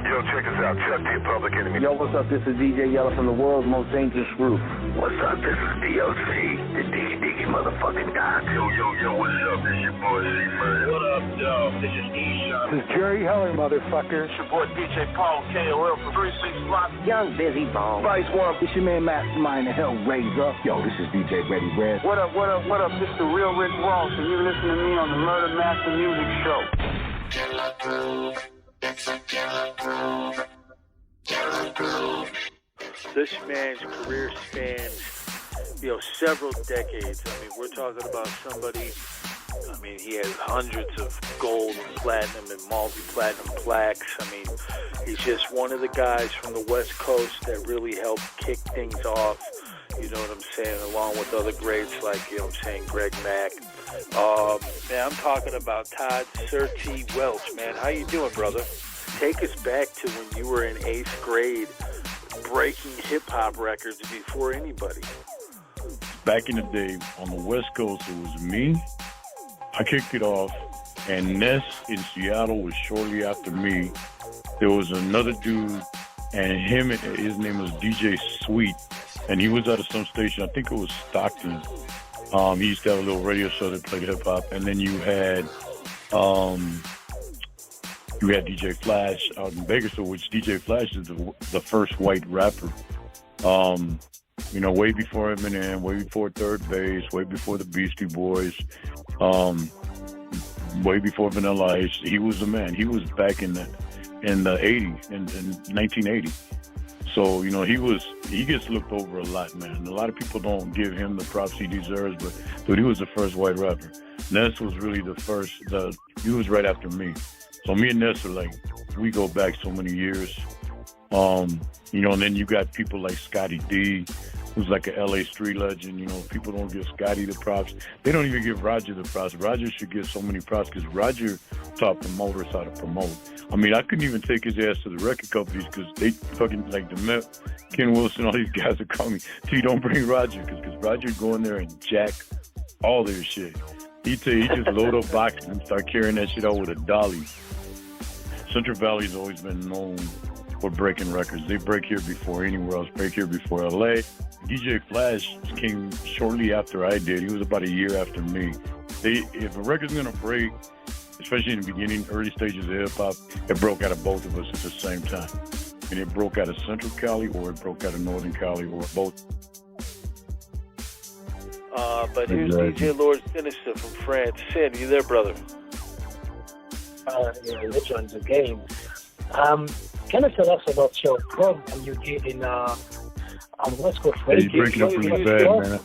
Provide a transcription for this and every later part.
Yo, check us out. Chuck the Public Enemy. Yo, what's up? This is DJ Yella from the world's most dangerous group. What's up? This is DOC, the diggy motherfucking dog. Yo, what's up? This your boy C-Man. What up, yo? This is E-Shot. This is Jerry Heller, motherfucker. It's your boy DJ Paul KOL from 36 Block. Young Busy Bone. Vice One. It's your man Mastermind, the Hellraiser. Yo, this is DJ Ready Red. What up? This is the real Rick Ross, and you're listening to me on the Murder Master Music Show. Killer Groove. It's a killer groove. Killer groove. This man's career spans, several decades. I mean, we're talking about somebody, he has hundreds of gold and platinum and multi-platinum plaques. I mean, he's just one of the guys from the West Coast that really helped kick things off, you know what I'm saying, along with other greats like, Greg Mack. Man, I'm talking about Todd Sir T. Welch, man. How you doing, brother? Take us back to when you were in 8th grade breaking hip-hop records before anybody. Back in the day, on the West Coast, it was me. I kicked it off, and Ness in Seattle was shortly after me. There was another dude, and his name was DJ Sweet, and he was out of some station. I think it was Stockton. He used to have a little radio show that played hip-hop, and then you had DJ Flash out in Bakersfield, which DJ Flash is the first white rapper. Way before Eminem, way before Third Base, way before the Beastie Boys, way before Vanilla Ice. He was the man. He was back in the 80s, in 1980. So, he gets looked over a lot, man. A lot of people don't give him the props he deserves, but he was the first white rapper. Ness was really the first, he was right after me. So me and Ness are we go back so many years. And then you got people like Scotty D, who's like a LA street legend. People don't give Scotty the props. They don't even give Roger the props. Roger should get so many props because Roger taught promoters how to promote. I couldn't even take his ass to the record companies because they fucking, like the Met, Ken Wilson, all these guys would call me, T, don't bring Roger, because Roger go in there and jack all their shit. He just load up boxes and start carrying that shit out with a dolly. Central Valley's always been known for breaking records. They break here before anywhere else, break here before LA. DJ Flash came shortly after I did. He was about a year after me. If a record's gonna break, especially in the beginning, early stages of hip-hop, it broke out of both of us at the same time. And it broke out of Central Cali or it broke out of Northern Cali or both. But here's DJ Lord Sinister from France. Sid, you there, brother? Which one's the game? Can you tell us about your program you did on West Coast Radio? He's breaking up really bad, man.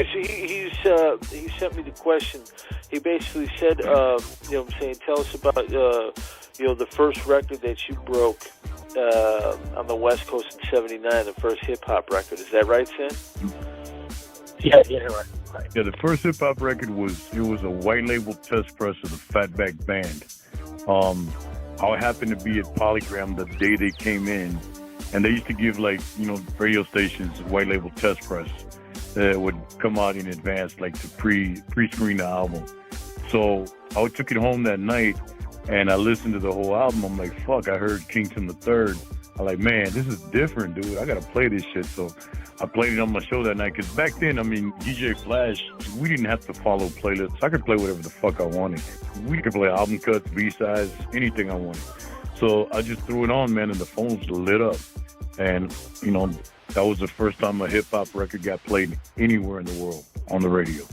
He sent me the question. He basically said, tell us about, the first record that you broke on the West Coast in '79, the first hip-hop record. Is that right, Sin? Yeah, right. Yeah, the first hip-hop record was a white label test press of the Fatback Band. I happened to be at Polygram the day they came in, and they used to give radio stations white label test press that would come out in advance, to pre-screen the album. So I took it home that night, and I listened to the whole album. I'm like, fuck, I heard Kington III. I'm like, man, this is different, dude. I gotta play this shit. So I played it on my show that night, because back then, DJ Flash, we didn't have to follow playlists. I could play whatever the fuck I wanted. We could play album cuts, B-sides, anything I wanted. So I just threw it on, man, and the phones lit up. And, that was the first time a hip-hop record got played anywhere in the world on the radio.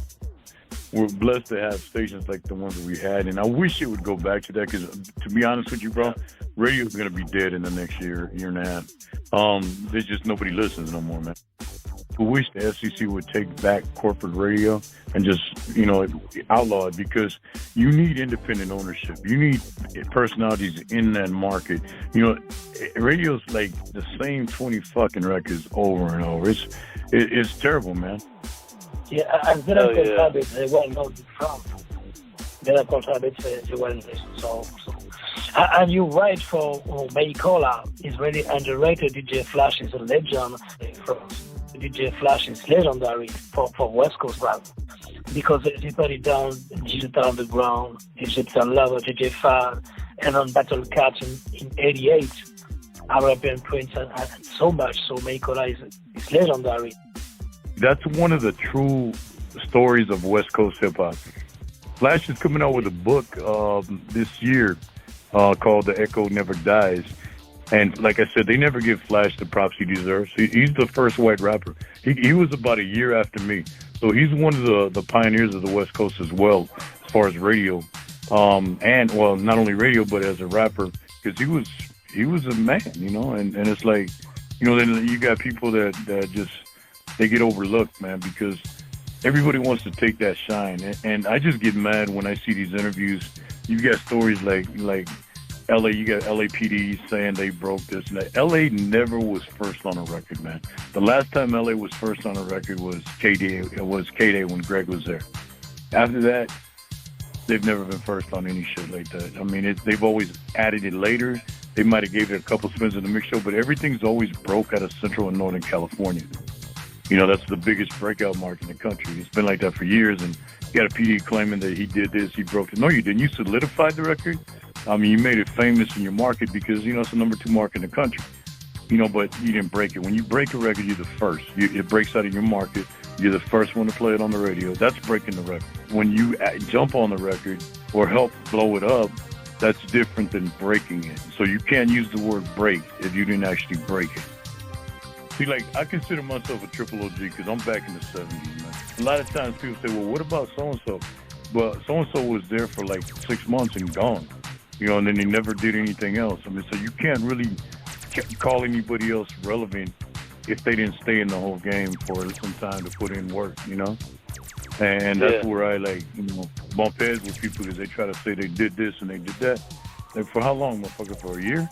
We're blessed to have stations like the ones that we had, and I wish it would go back to that, because to be honest with you, bro, radio's going to be dead in the next year and a half. There's just nobody listens no more, man. I wish the FCC would take back corporate radio and just, outlaw it, because you need independent ownership. You need personalities in that market. Radio's like the same 20 fucking records over and over. It's terrible, man. Yeah, and they don't contribute the well-known from. They don't contribute the well-known. So. And you write for Maycola is really underrated. DJ Flash is a legend. DJ Flash is legendary for West Coast rap, because he put it down Digital Underground, Egyptian Lover, DJ Fad, and on Battle Cats in '88. R.I.P. Prince, and so much. So Meikola is legendary. That's one of the true stories of West Coast hip hop. Flash is coming out with a book this year called The Echo Never Dies. And like I said, they never give Flash the props he deserves. He's the first white rapper. He was about a year after me. So he's one of the pioneers of the West Coast as well, as far as radio. And, well, not only radio, but as a rapper, because he was a man, you know, and it's like, you know, then you got people that just, they get overlooked, man, because everybody wants to take that shine. And I just get mad when I see these interviews. You got stories like LA, you got LAPD saying they broke this and that. LA never was first on a record, man. The last time LA was first on a record was K-Day. It was K-Day when Greg was there. After that, they've never been first on any shit like that. I mean, they've always added it later. They might have gave it a couple spins in the mix show, but everything's always broke out of Central and Northern California. You know, that's the biggest breakout market in the country. It's been like that for years, and you got a PD claiming that he did this, he broke it. No, you didn't. You solidified the record. I mean, you made it famous in your market because, you know, it's the number 2 market in the country. You know, but you didn't break it. When you break a record, you're the first. It breaks out of your market. You're the first one to play it on the radio. That's breaking the record. When you jump on the record or help blow it up, that's different than breaking it. So you can't use the word break if you didn't actually break it. See, like, I consider myself a triple OG because I'm back in the 70s, man. A lot of times people say, well, what about so-and-so? Well, so-and-so was there for like 6 months and gone. You know, and then they never did anything else. I mean, so you can't really call anybody else relevant if they didn't stay in the whole game for some time to put in work, you know? And that's where I, like, you know, bump heads with people because they try to say they did this and they did that. Like, for how long, motherfucker? For a year?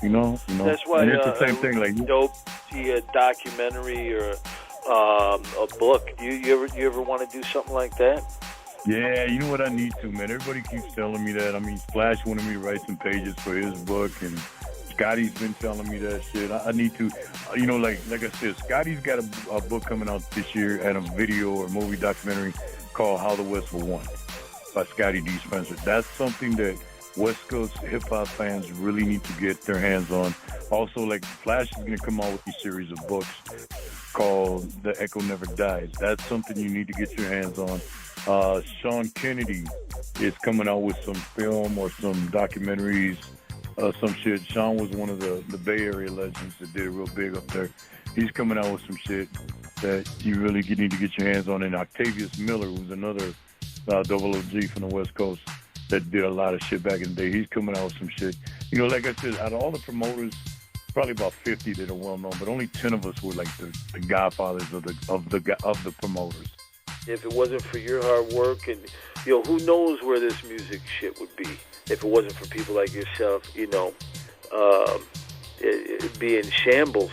You know? That's why and it's the same thing. Like, dope, see a documentary or a book. You ever want to do something like that? Yeah, you know what I need to, man. Everybody keeps telling me that. I mean, Splash wanted me to write some pages for his book, and Scotty's been telling me that shit. I need to, you know, like I said, Scotty's got a book coming out this year and a video or movie documentary called How the West Will Won by Scotty D. Spencer. That's something that West Coast hip-hop fans really need to get their hands on. Also, like, Flash is going to come out with a series of books called The Echo Never Dies. That's something you need to get your hands on. Sean Kennedy is coming out with some film or some documentaries, some shit. Sean was one of the Bay Area legends that did it real big up there. He's coming out with some shit that you really need to get your hands on. And Octavius Miller, who's another double OG from the West Coast that did a lot of shit back in the day, he's coming out with some shit. You know, like I said, out of all the promoters, probably about 50 that are well known, but only 10 of us were like the godfathers of the promoters. If it wasn't for your hard work, and, you know, who knows where this music shit would be if it wasn't for people like yourself, you know, it'd be in shambles,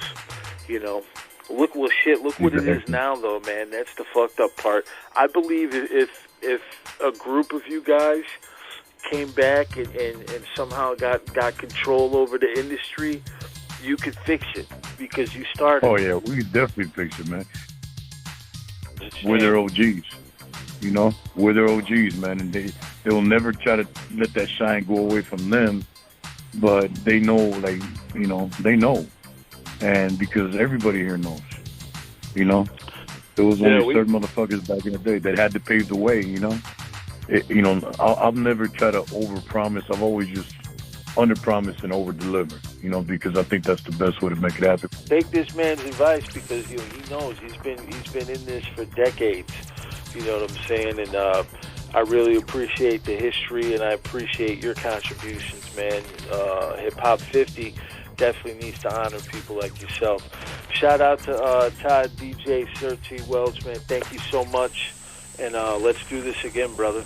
you know. Look what it is now, though, man. That's the fucked up part. I believe if a group of you guys came back and somehow got control over the industry, you could fix it because you started. Oh, yeah, we could definitely fix it, man. We're their OGs, you know? We're their OGs, man, and they'll never try to let that shine go away from them, but they know, like, you know, they know. And because everybody here knows, you know? There was only certain motherfuckers back in the day that had to pave the way, you know? You know, I'll never try to overpromise. I've always just underpromise and overdeliver, you know, because I think that's the best way to make it happen. Take this man's advice because, you know, he knows he's been in this for decades. You know what I'm saying? And I really appreciate the history and I appreciate your contributions, man. Hip Hop 50 definitely needs to honor people like yourself. Shout out to Todd DJ Sir T. Wells, man. Thank you so much, and let's do this again, brother.